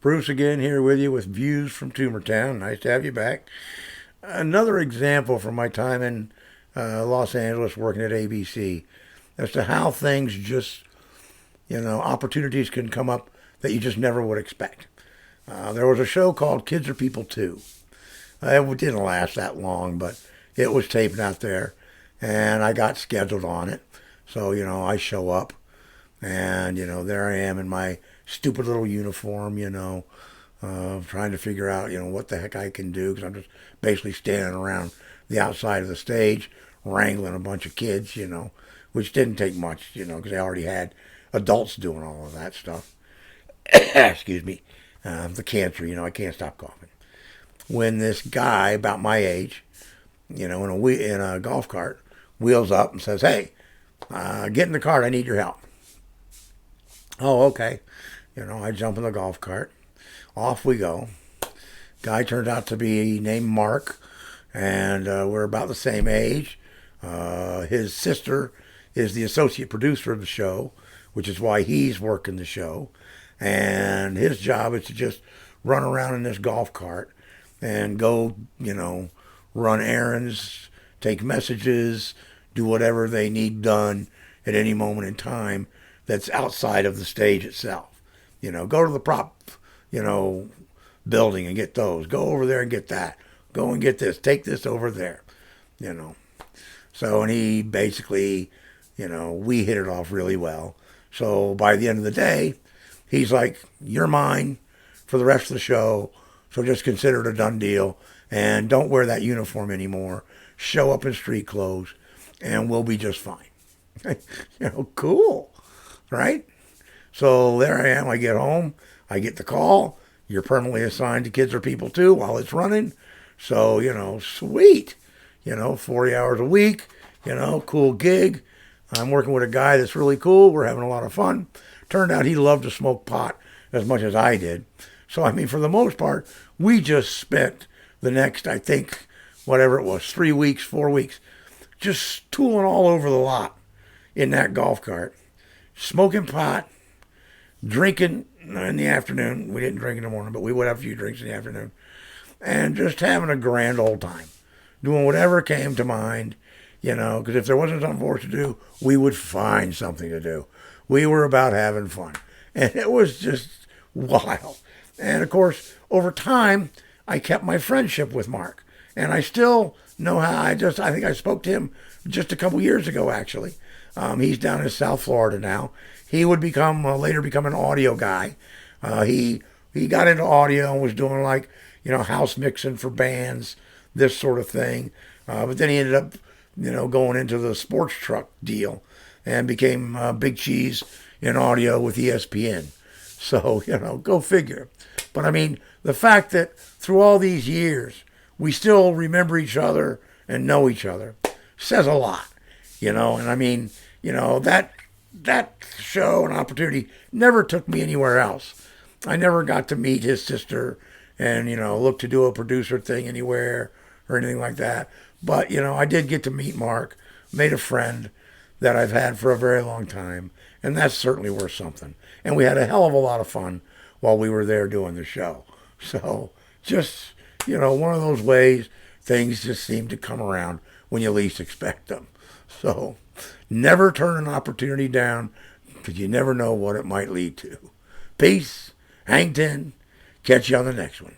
Bruce again here with you with views from Town. Nice to have you back. Another example from my time in Los Angeles working at ABC as to how things just, opportunities can come up that you just never would expect. There was a show called Kids Are People Too. It didn't last that long, but it was taped out there, and I got scheduled on it. So, I show up, and, there I am in my stupid little uniform, trying to figure out, what the heck I can do because I'm just basically standing around the outside of the stage wrangling a bunch of kids, which didn't take much, because I already had adults doing all of that stuff. Excuse me. The cancer, I can't stop coughing. When this guy about my age, in a golf cart, wheels up and says, "Hey, get in the cart. I need your help." Oh, okay. I jump in the golf cart. Off we go. Guy turns out to be named Mark, and we're about the same age. His sister is the associate producer of the show, which is why he's working the show. And his job is to just run around in this golf cart and go, run errands, take messages, do whatever they need done at any moment in time that's outside of the stage itself. Go to the prop, building and get those. Go over there and get that. Go and get this. Take this over there. You know. So, and he basically, we hit it off really well. So by the end of the day, he's like, "You're mine for the rest of the show. So just consider it a done deal. And don't wear that uniform anymore. Show up in street clothes and we'll be just fine." Cool. Right? So there I am. I get home. I get the call. You're permanently assigned to Kids Are People Too while it's running. So, sweet. 40 hours a week. Cool gig. I'm working with a guy that's really cool. We're having a lot of fun. Turned out he loved to smoke pot as much as I did. So, for the most part, we just spent the next, I think, whatever it was, 3 weeks, 4 weeks, just tooling all over the lot in that golf cart, smoking pot, drinking in the afternoon. We didn't drink in the morning, but we would have a few drinks in the afternoon, and just having a grand old time, doing whatever came to mind, because if there wasn't something for us to do, we would find something to do. We were about having fun, and it was just wild. And of course, over time, I kept my friendship with Mark, and I still know how. I think I spoke to him just a couple years ago, actually. He's down in South Florida now. He would later become an audio guy. He got into audio and was doing house mixing for bands, this sort of thing. But then he ended up, going into the sports truck deal and became Big Cheese in audio with ESPN. So, go figure. But the fact that through all these years, we still remember each other and know each other says a lot, and that show and opportunity never took me anywhere else. I never got to meet his sister and, look to do a producer thing anywhere or anything like that. But, I did get to meet Mark, made a friend that I've had for a very long time, and that's certainly worth something. And we had a hell of a lot of fun while we were there doing the show. So just, one of those ways things just seem to come around when you least expect them. So never turn an opportunity down because you never know what it might lead to. Peace. Hang ten. Catch you on the next one.